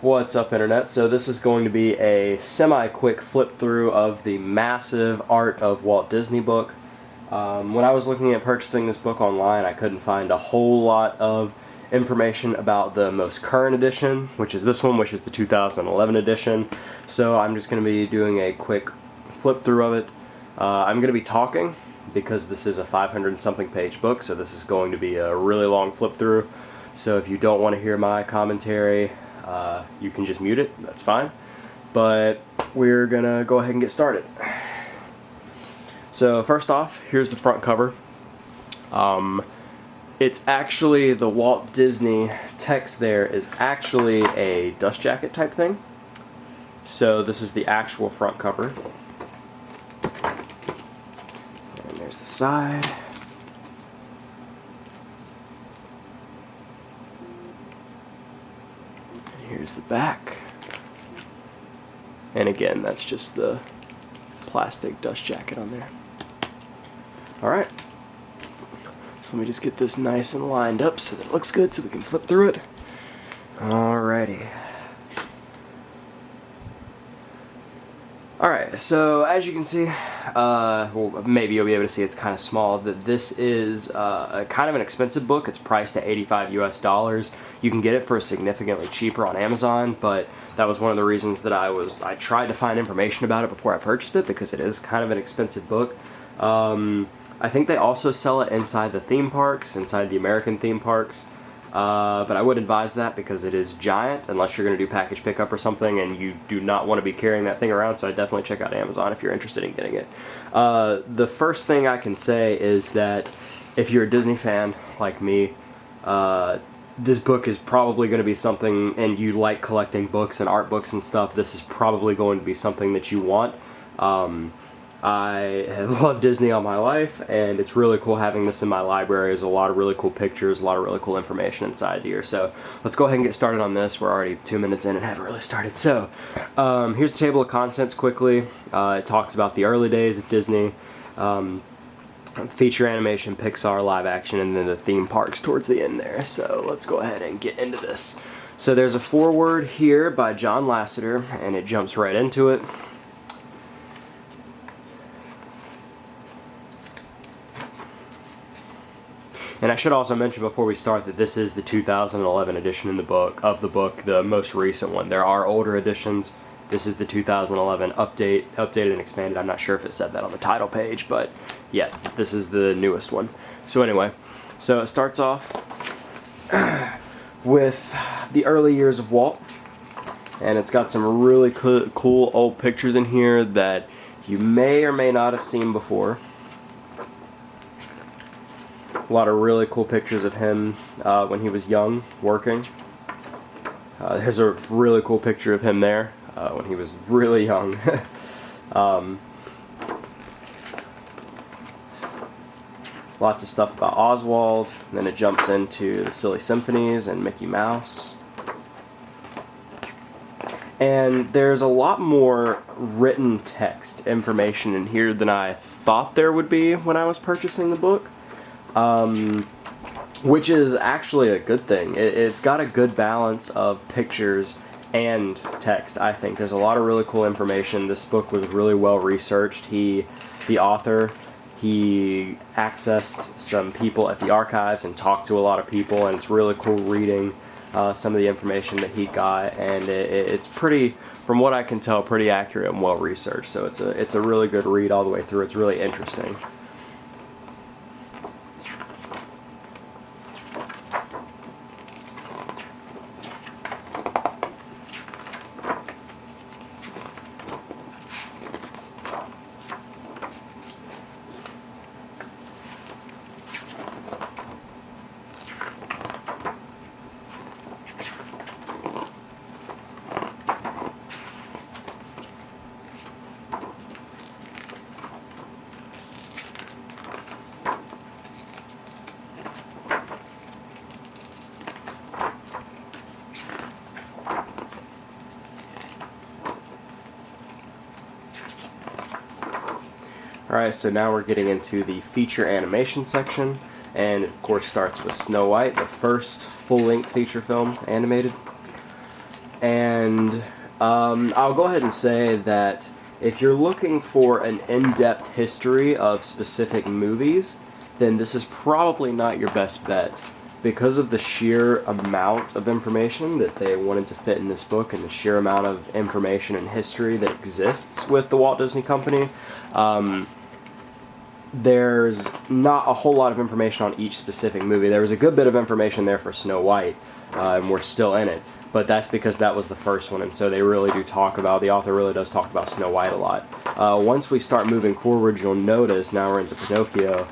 What's up, Internet? So this is going to be a semi-quick flip through of the massive Art of Walt Disney book. When I was looking at purchasing this book online, I couldn't find a whole lot of information about the most current edition, which is this one, which is the 2011 edition. So I'm just going to be doing a quick flip through of it. I'm going to be talking because this is a 500-something page book, so this is going to be a really long flip through. So if you don't want to hear my commentary, you can just mute it, that's fine. But we're gonna go ahead and get started. So first off, here's the front cover. It's actually the Walt Disney text there is actually a dust jacket type thing. So this is the actual front cover. And there's the side. Here's the back. And again, that's just the plastic dust jacket on there. Alright. So let me just get this nice and lined up so that it looks good so we can flip through it. Alrighty. Alright, so as you can see, well, maybe you'll be able to see it's kind of small, that this is a kind of an expensive book. It's priced at $85 US. You can get it for significantly cheaper on Amazon, but that was one of the reasons that I tried to find information about it before I purchased it, because it is kind of an expensive book. I think they also sell it inside the theme parks, inside the American theme parks. But I would advise that because it is giant, unless you're going to do package pickup or something and you do not want to be carrying that thing around, so I definitely check out Amazon if you're interested in getting it. The first thing I can say is that if you're a Disney fan like me, this book is probably going to be something, and you like collecting books and art books and stuff, this is probably going to be something that you want. I have loved Disney all my life, and it's really cool having this in my library. There's a lot of really cool pictures, a lot of really cool information inside here. So let's go ahead and get started on this. We're already 2 minutes in and haven't really started. So here's the table of contents quickly. It talks about the early days of Disney, feature animation, Pixar, live action, and then the theme parks towards the end there. So let's go ahead and get into this. So there's a foreword here by John Lasseter, and it jumps right into it. And I should also mention before we start that this is the 2011 edition of the book, the most recent one. There are older editions. This is the 2011 updated and expanded. I'm not sure if it said that on the title page, but yeah, this is the newest one. So anyway, so it starts off with the early years of Walt, and it's got some really cool old pictures in here that you may or may not have seen before. A lot of really cool pictures of him when he was young, working. There's a really cool picture of him there when he was really young. Lots of stuff about Oswald, and then it jumps into the Silly Symphonies and Mickey Mouse. And there's a lot more written text information in here than I thought there would be when I was purchasing the book. Which is actually a good thing. It's got a good balance of pictures and text, I think. There's a lot of really cool information. This book was really well researched. The author, he accessed some people at the archives and talked to a lot of people, and it's really cool reading some of the information that he got, and it's pretty, from what I can tell, pretty accurate and well researched. So it's a really good read all the way through. It's really interesting. Alright, so now we're getting into the feature animation section, and it of course starts with Snow White, the first full-length feature film animated. And I'll go ahead and say that if you're looking for an in-depth history of specific movies, then this is probably not your best bet. Because of the sheer amount of information that they wanted to fit in this book and the sheer amount of information and history that exists with the Walt Disney Company, there's not a whole lot of information on each specific movie. There was a good bit of information there for Snow White, and we're still in it. But that's because that was the first one, and so they really do talk about, the author really does talk about Snow White a lot. Once we start moving forward, you'll notice, now we're into Pinocchio,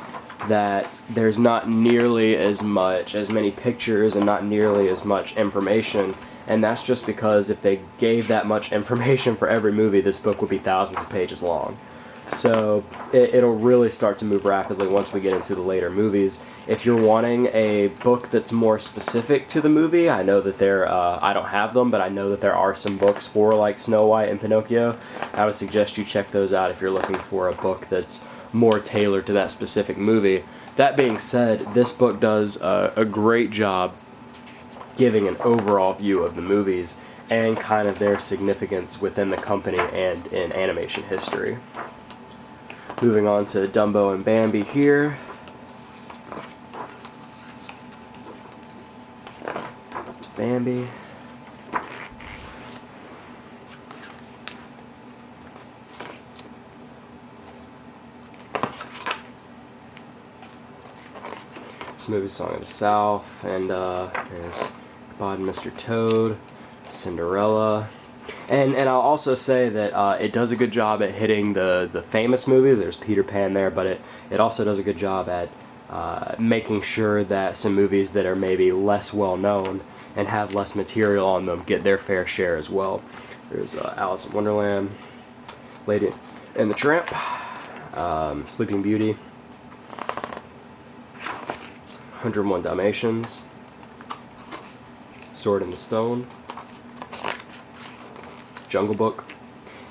that there's not nearly as many pictures and not nearly as much information, and that's just because if they gave that much information for every movie, this book would be thousands of pages long. So it'll really start to move rapidly once we get into the later movies. If you're wanting a book that's more specific to the movie, I know that I don't have them, but I know that there are some books for like Snow White and Pinocchio. I would suggest you check those out if you're looking for a book that's more tailored to that specific movie. That being said, this book does a great job giving an overall view of the movies and kind of their significance within the company and in animation history. Moving on to Dumbo and Bambi here. To Bambi. This movie, Song of the South, and there's Bob and Mr. Toad, Cinderella. And I'll also say that it does a good job at hitting the famous movies. There's Peter Pan there, but it also does a good job at making sure that some movies that are maybe less well known and have less material on them get their fair share as well. There's Alice in Wonderland, Lady and the Tramp, Sleeping Beauty, 101 Dalmatians, Sword in the Stone, Jungle Book.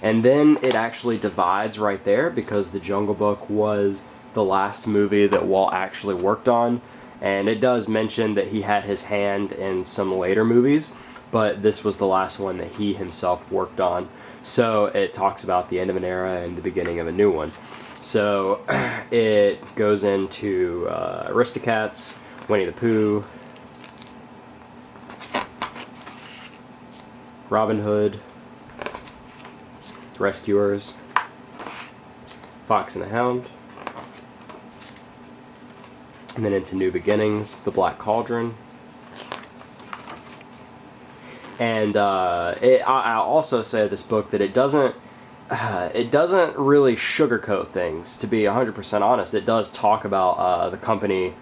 And then it actually divides right there because the Jungle Book was the last movie that Walt actually worked on, and it does mention that he had his hand in some later movies, but this was the last one that he himself worked on. So it talks about the end of an era and the beginning of a new one. So it goes into Aristocats, Winnie the Pooh, Robin Hood, Rescuers, Fox and the Hound, and then into New Beginnings, The Black Cauldron. And I'll also say of this book that it doesn't really sugarcoat things, to be 100% honest. It does talk about the company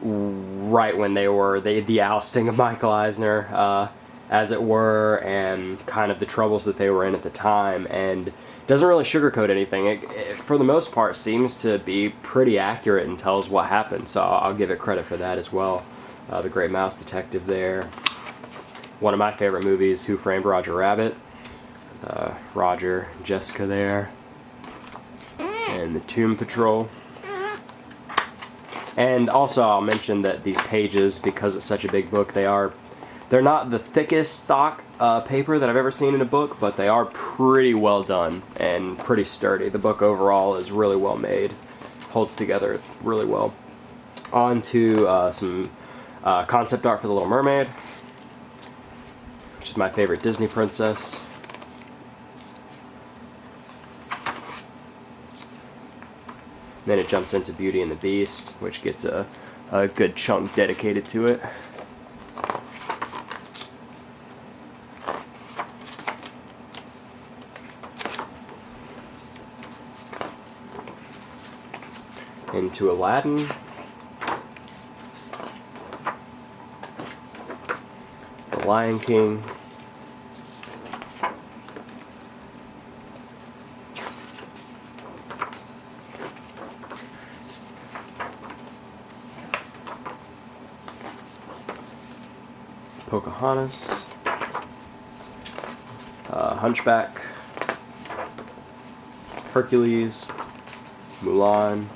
right when they were the ousting of Michael Eisner, as it were, and kind of the troubles that they were in at the time, and doesn't really sugarcoat anything. It for the most part seems to be pretty accurate and tells what happened, so I'll give it credit for that as well. The Great Mouse Detective there. One of my favorite movies, Who Framed Roger Rabbit. Roger and Jessica there. And the Tomb Patrol. And also I'll mention that these pages, because it's such a big book, they're not the thickest stock paper that I've ever seen in a book, but they are pretty well done and pretty sturdy. The book overall is really well made, holds together really well. On to some concept art for The Little Mermaid, which is my favorite Disney princess. Then it jumps into Beauty and the Beast, which gets a good chunk dedicated to it. Into Aladdin, The Lion King, Pocahontas, Hunchback, Hercules, Mulan,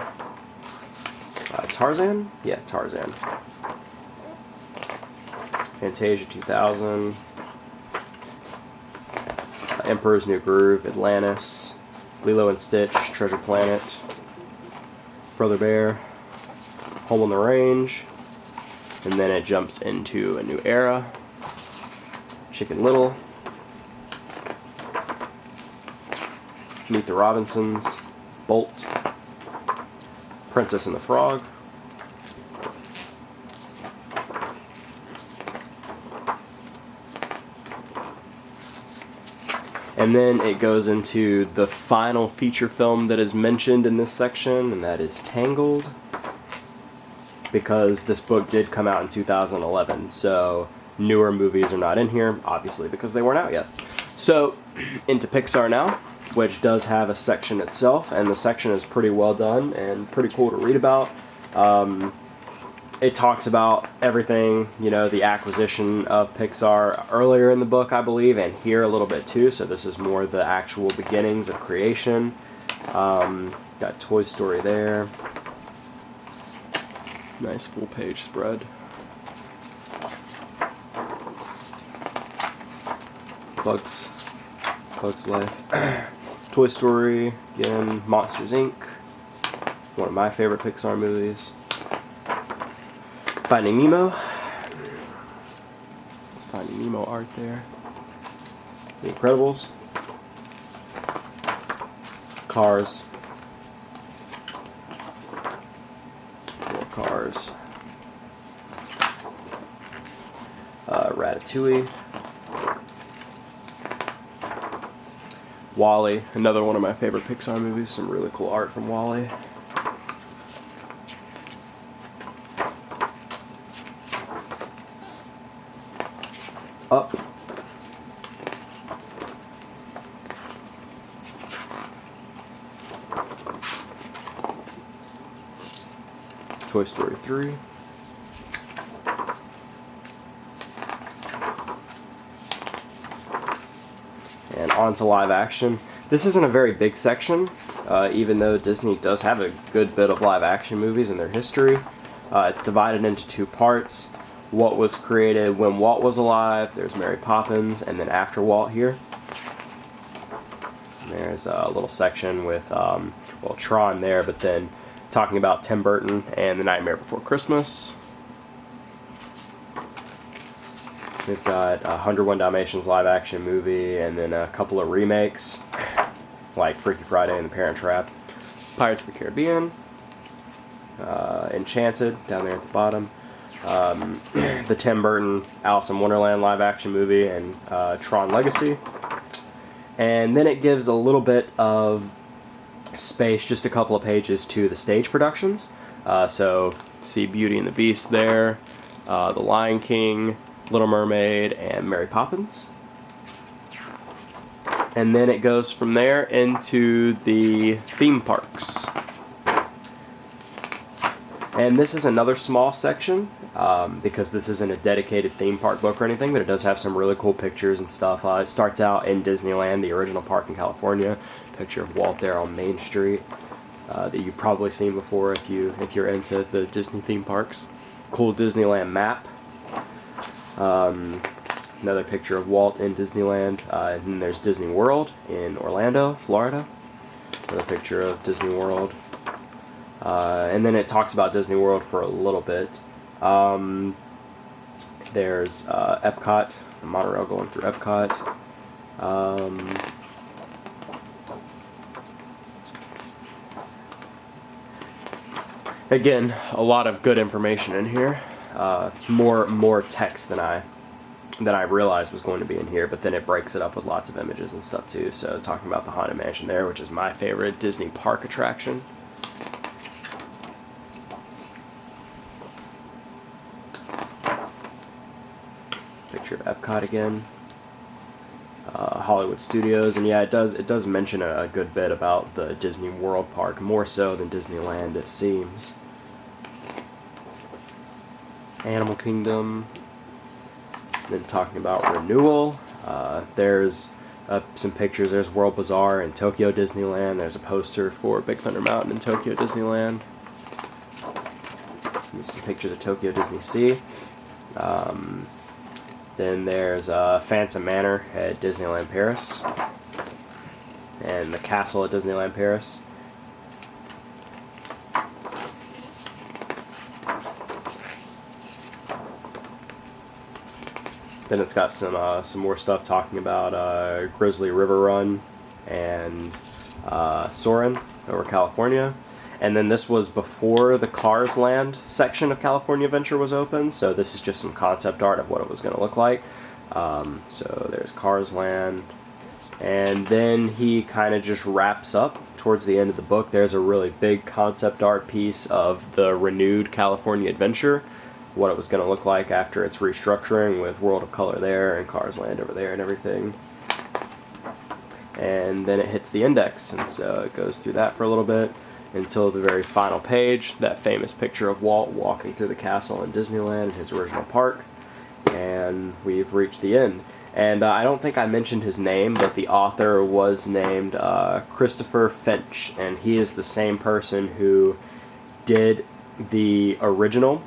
Tarzan? Yeah, Tarzan. Fantasia 2000, Emperor's New Groove, Atlantis, Lilo and Stitch, Treasure Planet, Brother Bear, Home on the Range, and then it jumps into a new era, Chicken Little, Meet the Robinsons, Bolt, Princess and the Frog, and then it goes into the final feature film that is mentioned in this section, and that is Tangled, because this book did come out in 2011, so newer movies are not in here, obviously because they weren't out yet. So, into Pixar now, which does have a section itself, and the section is pretty well done and pretty cool to read about. It talks about everything, you know, the acquisition of Pixar earlier in the book, I believe, and here a little bit too, so this is more the actual beginnings of creation. Got Toy Story there. Nice full page spread. Bugs Life. Toy Story, again, Monsters Inc. One of my favorite Pixar movies. Finding Nemo. Finding Nemo art there. The Incredibles. Cars. More Cars. Ratatouille. WALL-E, another one of my favorite Pixar movies. Some really cool art from WALL-E. Up. Toy Story 3. And on to live action. This isn't a very big section, even though Disney does have a good bit of live action movies in their history. It's divided into two parts. What was created when Walt was alive, there's Mary Poppins, and then after Walt here. And there's a little section with, well, Tron there, but then talking about Tim Burton and The Nightmare Before Christmas. We've got 101 Dalmatians live action movie, and then a couple of remakes, like Freaky Friday and The Parent Trap. Pirates of the Caribbean. Enchanted, down there at the bottom. The Tim Burton Alice in Wonderland live action movie, and Tron Legacy. And then it gives a little bit of space, just a couple of pages, to the stage productions. So see Beauty and the Beast there, The Lion King, Little Mermaid, and Mary Poppins. And then it goes from there into the theme parks. And this is another small section, because this isn't a dedicated theme park book or anything, but it does have some really cool pictures and stuff. It starts out in Disneyland, the original park in California. Picture of Walt there on Main Street, that you've probably seen before if you're into the Disney theme parks. Cool Disneyland map. Another picture of Walt in Disneyland. And then there's Disney World in Orlando, Florida. Another picture of Disney World. And then it talks about Disney World for a little bit. There's Epcot, the monorail going through Epcot. Again, a lot of good information in here. More text than I realized was going to be in here, but then it breaks it up with lots of images and stuff too. So talking about the Haunted Mansion there, which is my favorite Disney park attraction. Picture of Epcot again. Hollywood Studios, and yeah, it does mention a good bit about the Disney World park, more so than Disneyland, it seems. Animal Kingdom. Then talking about renewal, there's some pictures. There's World Bazaar in Tokyo Disneyland. There's a poster for Big Thunder Mountain in Tokyo Disneyland. There's some pictures of Tokyo Disney Sea. Then there's Phantom Manor at Disneyland Paris. and the castle at Disneyland Paris. Then it's got some more stuff talking about Grizzly River Run and Soarin' over California. And then this was before the Cars Land section of California Adventure was open, so this is just some concept art of what it was going to look like. So there's Cars Land, and then he kind of just wraps up towards the end of the book. There's a really big concept art piece of the renewed California Adventure, what it was going to look like after its restructuring, with World of Color there and Cars Land over there and everything. And then it hits the index, and so it goes through that for a little bit until the very final page, that famous picture of Walt walking through the castle in Disneyland, his original park, and we've reached the end. And I don't think I mentioned his name, but the author was named Christopher Finch, and he is the same person who did the original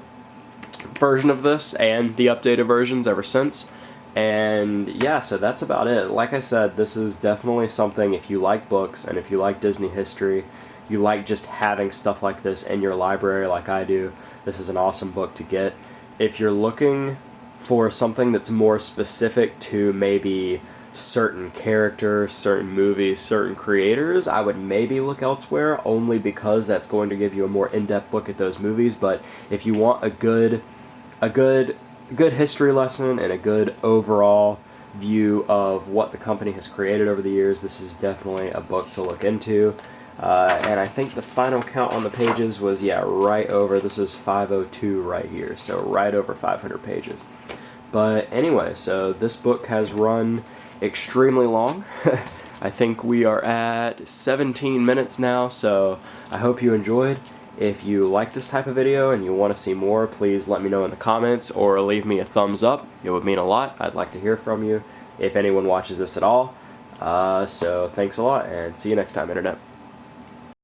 version of this and the updated versions ever since. And yeah, so that's about it. Like I said, this is definitely something, if you like books and if you like Disney history, you like just having stuff like this in your library like I do, this is an awesome book to get. If you're looking for something that's more specific to maybe certain characters, certain movies, certain creators, I would maybe look elsewhere, only because that's going to give you a more in-depth look at those movies. But if you want a good history lesson and a good overall view of what the company has created over the years, this is definitely a book to look into. And I think the final count on the pages was, yeah, right over, this is 502 right here, so right over 500 pages. But anyway, so this book has run extremely long. I think we are at 17 minutes now, so I hope you enjoyed. If you like this type of video and you want to see more, please let me know in the comments or leave me a thumbs up. It would mean a lot. I'd like to hear from you if anyone watches this at all. So thanks a lot, and see you next time, Internet.